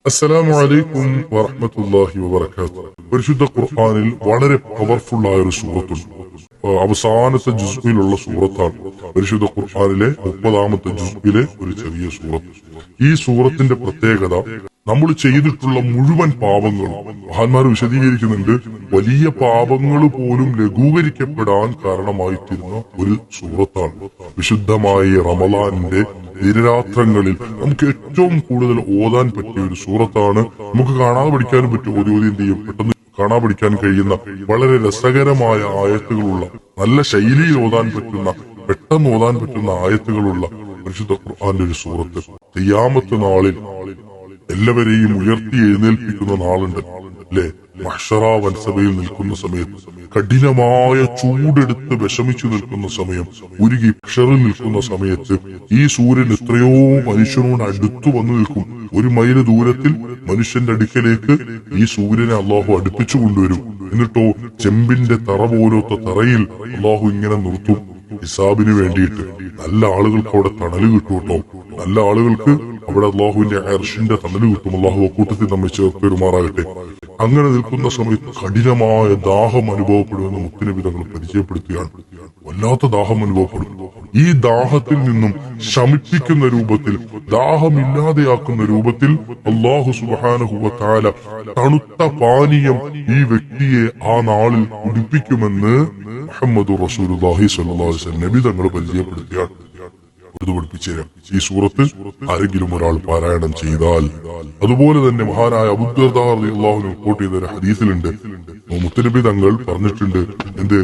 അസ്സലാമു അലൈക്കും വറഹ്മത്തുള്ളാഹി വബറകാതുഹു. പരിശുദ്ധ ഖുർആനിൽ വളരെ പവർഫുൾ ആയ ഒരു സൂറത്തുണ്ട്. അവസാനത്തെ ജുസ്ഇലുള്ള സൂറത്താണ്. പരിശുദ്ധ ഖുർആനിലെ 30-ാമത്തെ ജുസ്ഇലെ ഒരു ചെറിയ സൂറത്ത്. ഈ സൂറത്തിന്റെ പ്രത്യേകത നമ്മൾ ചെയ്തിട്ടുള്ള മുഴുവൻ പാപങ്ങളും മഹാന്മാർ വിശദീകരിക്കുന്നുണ്ട്. വലിയ പാപങ്ങൾ പോലും ലഘൂകരിക്കപ്പെടാൻ കാരണമായി തീരുന്ന ഒരു സൂറത്താണ്. വിശുദ്ധമായ റമളാനിന്റെ ദിനരാത്രങ്ങളിൽ നമുക്ക് ഏറ്റവും കൂടുതൽ ഓതാൻ പറ്റിയ ഒരു സൂറത്താണ്. നമുക്ക് കാണാതെ പഠിക്കാനും പറ്റും. ഓതി എന്ത് ചെയ്യും, പെട്ടെന്ന് കാണാതെ പഠിക്കാൻ കഴിയുന്ന വളരെ രസകരമായ ആയത്തുകളുള്ള, നല്ല ശൈലിയിൽ ഓതാൻ പറ്റുന്ന, പെട്ടെന്ന് ഓതാൻ പറ്റുന്ന ആയത്തുകളുള്ള പരിശുദ്ധ ഖുർആന്റെ ഒരു സൂറത്ത്. ഖിയാമത്ത് നാളിൽ എല്ലാവരെയും ഉയർത്തി എഴുന്നേൽപ്പിക്കുന്ന നാളുണ്ട് അല്ലെ? മഹ്ശറ വൻസഭയിൽ നിൽക്കുന്ന സമയത്ത്, കഠിനമായ ചൂടെടുത്ത് വിഷമിച്ചു നിൽക്കുന്ന സമയം, ഉരുകി പ്രഷറിൽ നിൽക്കുന്ന സമയത്ത് ഈ സൂര്യൻ എത്രയോ മനുഷ്യനോട് അടുത്തു വന്നു നിൽക്കും. 1 മൈല് ദൂരത്തിൽ മനുഷ്യന്റെ അടുക്കലേക്ക് ഈ സൂര്യനെ അള്ളാഹു അടുപ്പിച്ചു കൊണ്ടുവരും. എന്നിട്ടോ ചെമ്പിന്റെ തറ പോലത്തെ തറയിൽ അള്ളാഹു ഇങ്ങനെ നിർത്തും ഹിസാബിന് വേണ്ടിയിട്ട്. നല്ല ആളുകൾക്ക് അവിടെ തണല് കിട്ടും കേട്ടോ. നല്ല ആളുകൾക്ക് അവിടെ അള്ളാഹുവിന്റെ അർശിന്റെ തണല് കിട്ടും. അള്ളാഹു കൂട്ടത്തിൽ നമ്മെ ചേർത്ത് പെരുമാറാകട്ടെ. അങ്ങനെ നിൽക്കുന്ന സമയത്ത് കഠിനമായ ദാഹം അനുഭവപ്പെടുമെന്ന് മുത്തുനബി തങ്ങൾ പരിചയപ്പെടുത്തുകയാണ്. വല്ലാത്ത ദാഹം അനുഭവപ്പെടും. ഈ ദാഹത്തിൽ നിന്നും ശമിപ്പിക്കുന്ന രൂപത്തിൽ, ദാഹമില്ലാതെയാക്കുന്ന രൂപത്തിൽ അല്ലാഹു സുബ്ഹാനഹു വ തആല തണുത്ത പാനീയം ഈ വ്യക്തിയെ ആ നാളിൽ കുടിപ്പിക്കുമെന്ന് മുഹമ്മദ് റസൂലുള്ളാഹി സ്വല്ലല്ലാഹു അലൈഹി വസല്ലം നബി തങ്ങൾ പരിചയപ്പെടുത്തുകയാണ്. ഇത് പഠിപ്പിച്ചുതരാം. ഈ സൂറത്ത് ആരെങ്കിലും ഒരാൾ പാരായണം ചെയ്താൽ, അതുപോലെ തന്നെ മഹാനായ അബൂദർദാ റളിയല്ലാഹു അൻഹു റിപ്പോർട്ട് ചെയ്ത ഒരു ഹദീസിലുണ്ട്, മുത്തുനബി തങ്ങൾ പറഞ്ഞിട്ടുണ്ട്, എന്ത്,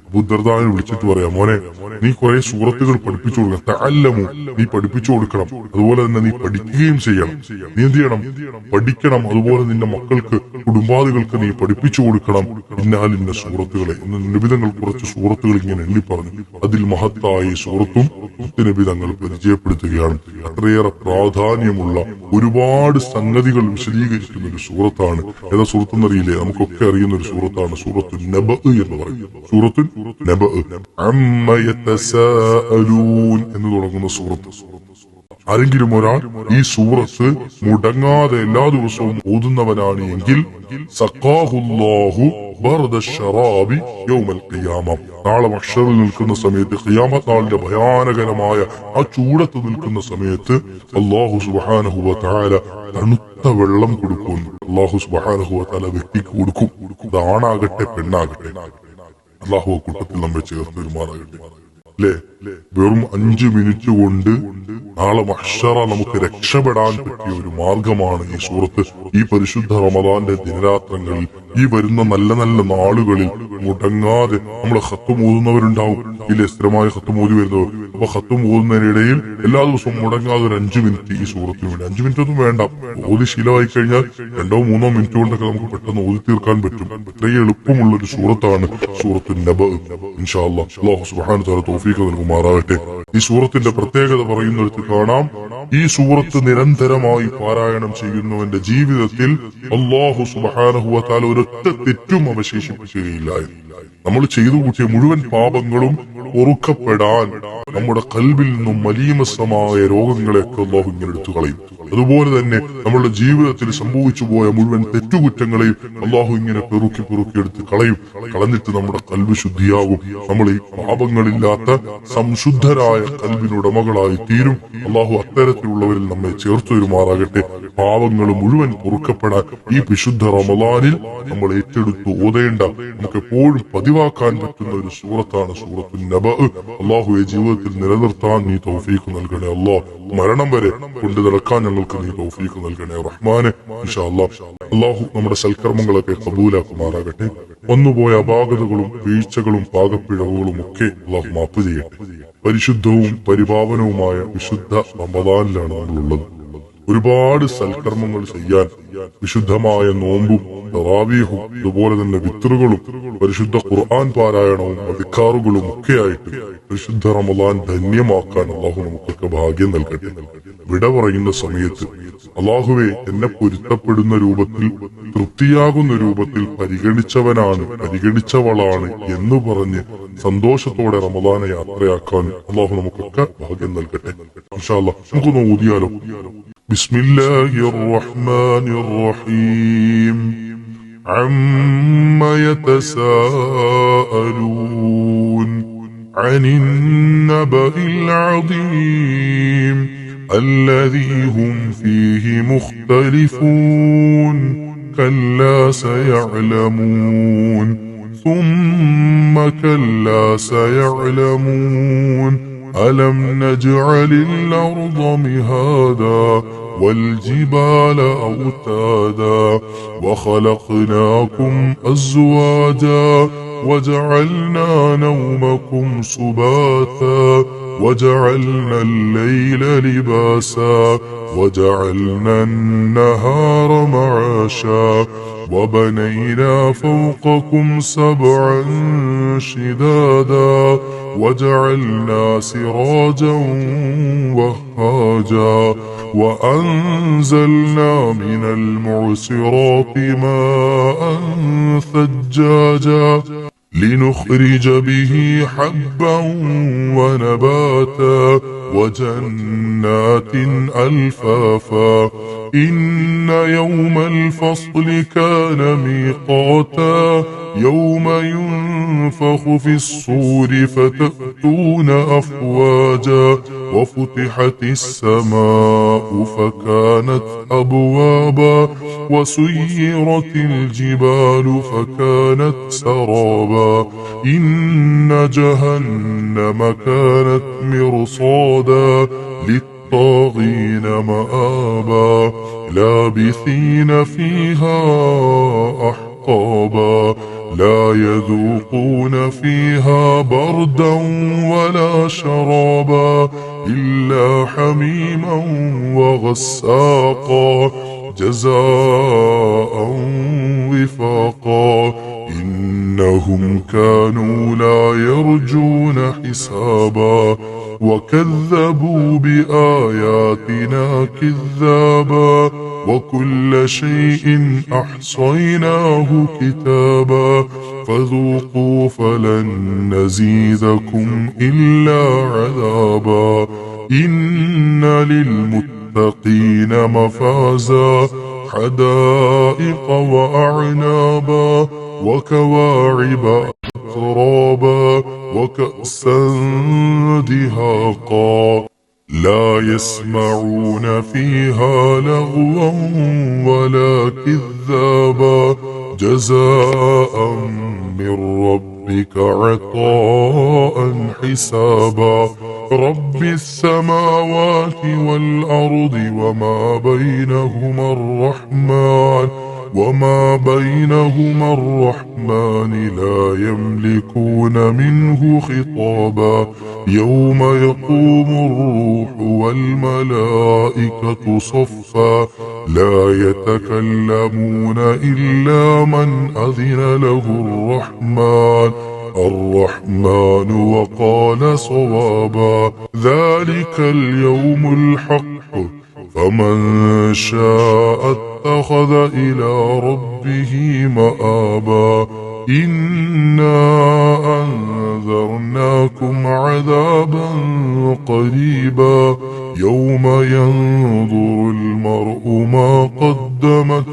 അബൂദർദാനെ വിളിച്ചിട്ട് പറയാം, മോനെ നീ കുറെ സൂറത്തുകൾ പഠിപ്പിച്ചു കൊടുക്കണം. തഅല്ലമു, നീ പഠിപ്പിച്ചു കൊടുക്കണം. അതുപോലെ തന്നെ നീ പഠിക്കുകയും ചെയ്യണം. നീ എന്ത് ചെയ്യണം? പഠിക്കണം. അതുപോലെ നിന്റെ മക്കൾക്ക്, കുടുംബാദികൾക്ക് നീ പഠിപ്പിച്ചു കൊടുക്കണം. ഇന്ന സൂറത്തുകളെ എന്ന് നബിതങ്ങൾ കുറച്ച് സൂറത്തുകൾ ഇങ്ങനെ എണ്ണി പറഞ്ഞു. അതിൽ മഹത്തായ സൂറത്തും മുത്തുനബി തങ്ങൾ പരിചയപ്പെടുത്തുകയാണ്. അത്രയേറെ പ്രാധാന്യമുള്ള ഒരുപാട് സംഗതികൾ വിശദീകരിക്കുന്ന ഒരു സൂറത്താണ്. ഏതാ സൂറത്ത് എന്നറിയില്ലേ? നമുക്കൊക്കെ അറിയുന്ന ഒരു സൂറത്താണ് സൂറത്തു നബഅ എന്ന് പറയും. സൂറത്തു നബഅ, അമ്മ യതസാഅലൂൻ എന്ന് തുടങ്ങുന്ന സൂറത്ത്. ആരെങ്കിലും ഒരാൾ ഈ സൂറത്ത് മുടങ്ങാതെ എല്ലാ ദിവസവും ഓതുന്നവനാണ് എങ്കിൽ സഖാഹുല്ലാഹു ബർദ ശറാബി യൗമൽ ഖിയാമ, നാളെ മഹ്ശറിൽ നിൽക്കുന്ന സമയത്ത്, ഖിയാമത്ത് നാളിന്റെ ഭയാനകരമായ ആ ചൂടത്ത് നിൽക്കുന്ന സമയത്ത് അല്ലാഹു സുബ്ഹാനഹു വ തആല തണുത്ത വെള്ളം കൊടുക്കും. അല്ലാഹു സുബ്ഹാനഹു വ തആല വ്യക്തിക്ക് കൊടുക്കും. ആണാകട്ടെ പെണ്ണാകട്ടെ, അല്ലാഹു കൂട്ടത്തിൽ നമ്മെ ചേർത്ത് പെരുമാറാകട്ടെ. അല്ലേ? വെറും 5 മിനിറ്റ് കൊണ്ട് നാളെ മഹ്ശറ നമുക്ക് രക്ഷപ്പെടാൻ പറ്റിയ ഒരു മാർഗമാണ് ഈ സൂറത്ത്. ഈ പരിശുദ്ധ റമദാന്റെ ദിനരാത്രങ്ങളിൽ, ഈ വരുന്ന നല്ല നല്ല നാളുകളിൽ മുടങ്ങാതെ നമ്മൾ ഖത്തും ഓതുന്നവരുണ്ടാവും. ഇല്ലേ? സ്ഥിരമായ ഖത്തും ഓതി വരുന്നവർ. അപ്പൊ ഖത്തും ഓതുന്നതിനിടയിൽ എല്ലാ ദിവസവും മുടങ്ങാതെ ഒരു 5 മിനിറ്റ് ഈ സൂറത്തിന് വേണ്ടി. 5 മിനിറ്റ് ഒന്നും വേണ്ട, ഓതി ശീലമായി കഴിഞ്ഞാൽ 2-3 മിനിറ്റ് കൊണ്ടൊക്കെ നമുക്ക് പെട്ടെന്ന് ഓതി തീർക്കാൻ പറ്റും. ഇത്രയും എളുപ്പമുള്ള ഒരു സൂറത്താണ് സൂറത്തു നബഅ. ഇൻഷാ അല്ലാഹ് അല്ലാഹു സുബ്ഹാനഹു വ തആല തൗഫീഖ് നൽകുമാറാകട്ടെ. ഈ സൂറത്തിന്റെ പ്രത്യേകത പറയുന്നിടത്ത് കാണാം, ഈ സൂറത്ത് നിരന്തരമായി പാരായണം ചെയ്യുന്നവന്റെ ജീവിതത്തിൽ അല്ലാഹു സുബ്ഹാനഹു വ തആല ഒരൊറ്റ തെറ്റും അവശേഷിപ്പിക്കുകയില്ല. നമ്മൾ ചെയ്തു കൂട്ടിയ മുഴുവൻ പാപങ്ങളും പൊറുക്കപ്പെടാൻ നമ്മുടെ കൽബിൽ നിന്നും മലീമസമായ രോഗങ്ങളെയൊക്കെ അല്ലാഹു ഇങ്ങനെ എടുത്തു കളയും. അതുപോലെ തന്നെ നമ്മളുടെ ജീവിതത്തിൽ സംഭവിച്ചു പോയ മുഴുവൻ തെറ്റുകുറ്റങ്ങളെയും അല്ലാഹു ഇങ്ങനെ പെറുക്കി എടുത്ത് കളഞ്ഞിട്ട് നമ്മുടെ കൽബ് ശുദ്ധിയാകും. നമ്മൾ ഈ പാപങ്ങളില്ലാത്ത സംശുദ്ധരായ കൽബിനുടമകളായി തീരും. അല്ലാഹു അത്തരത്തിലുള്ളവരിൽ നമ്മെ ചേർത്തു വരുമാറാകട്ടെ. പാപങ്ങൾ മുഴുവൻ പൊറുക്കപ്പെടാൻ ഈ വിശുദ്ധ റമളാനിൽ നമ്മൾ ഏറ്റെടുത്ത് ഓതേണ്ട, നമുക്ക് എപ്പോഴും പതിവാക്കാൻ പറ്റുന്ന ഒരു സൂറത്താണ് സൂറത്തു നബഅ. അല്ലാഹുവേ, ജീവിതത്തിൽ നിലനിർത്താൻ നീ തൗഫീഖ് നൽകണേ അല്ലാഹ്. മരണം വരെ കൊണ്ടു നടക്കാൻ ഞങ്ങൾക്ക് നീ തൗഫീഖ് നൽകണേ റഹ്മാനെ. ഇൻഷാ അല്ലാഹ് അല്ലാഹു നമ്മുടെ സൽക്കർമ്മങ്ങളൊക്കെ ഖബൂലാക്കുമാറാകട്ടെ. വന്നുപോയ അപാകതകളും വീഴ്ചകളും പാകപ്പിഴവുകളും ഒക്കെ അല്ലാഹു മാപ്പ് ചെയ്യട്ടെ. പരിശുദ്ധവും പരിപാവനവുമായ വിശുദ്ധ റമദാനിലാണ് നമ്മളുള്ളത്. ഒരുപാട് സൽക്കർമ്മങ്ങൾ ചെയ്യാൻ, വിശുദ്ധമായ നോമ്പും തറാവീഹും അതുപോലെ തന്നെ വിത്റുകളും പരിശുദ്ധ ഖുർആൻ പാരായണവും അദ്കാറുകളും ഒക്കെ ആയിട്ട് പരിശുദ്ധ റമദാൻ ധന്യമാക്കാൻ അല്ലാഹു നമുക്കൊക്കെ ഭാഗ്യം നൽകട്ടെ. വിട പറയുന്ന സമയത്ത് അല്ലാഹുവേ, എന്നെ പൊരുത്തപ്പെടുന്ന രൂപത്തിൽ, തൃപ്തിയാകുന്ന രൂപത്തിൽ പരിഗണിച്ചവളാണ് എന്ന് പറഞ്ഞ് സന്തോഷത്തോടെ റമദാനെ യാത്രയാക്കാൻ അല്ലാഹു നമുക്കൊക്കെ ഭാഗ്യം നൽകട്ടെ. ഇൻഷാ അല്ലാഹ് നമുക്കൊന്ന് ഊതിയാലോ. بسم الله الرحمن الرحيم. عم يتساءلون عن النبأ العظيم الذي هم فيه مختلفون. كلا سيعلمون ثم كلا سيعلمون. ألم نجعل الأرض مهادا والجبال أوتادا وخلقناكم أزواجا وجعلنا نومكم سباتا وجعلنا الليل لباسا وجعلنا النهار معاشا وبنينا فوقكم سبعا شدادا وجعلنا سراجا وهاجا وأنزلنا من المعصرات ماء ثجاجا لنخرج به حبا ونباتا وجنات ألفافا. إن يوم الفصل كان ميقاتا يوم ينفخ في الصور فتأتون أفواجا وفتحت السماء فكانت أبوابا وسيرت الجبال فكانت سرابا. إن جهنم كانت مرصادا للطاغين مآبا لابثين فيها أحقابا لا يذوقون فيها بردا ولا شرابا إلا حميما وغساقا جزاء وفاقا. إنهم كانوا لا يرجون حسابا وكذبوا بآياتنا كذابا وكل شيء أحصيناه كتابا فذوقوا فلن نزيدكم إلا عذابا. إن للمتقين مفازا حدائق وأعنابا وكواعب أترابا وكأسا دهاقا لا يسمعون فيها لغوا ولا كذابا جزاء من ربك عطاء حسابا. رب السماوات والأرض وما بينهما الرحمن لا يملكون منه خطابا. يوم يقوم الروح والملائكة صفا لا يتكلمون إلا من أذن له الرحمن وقال صوابا. ذلك اليوم الحق فمن شاء اتخذ إلى ربه مآبا. إنا أنذرناكم عذابا قريبا يوم ينظر المرء ما قدمت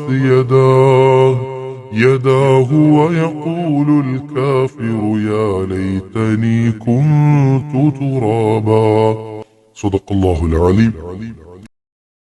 يداه ويقول الكافر يا ليتني كنت ترابا. صدق الله العليم.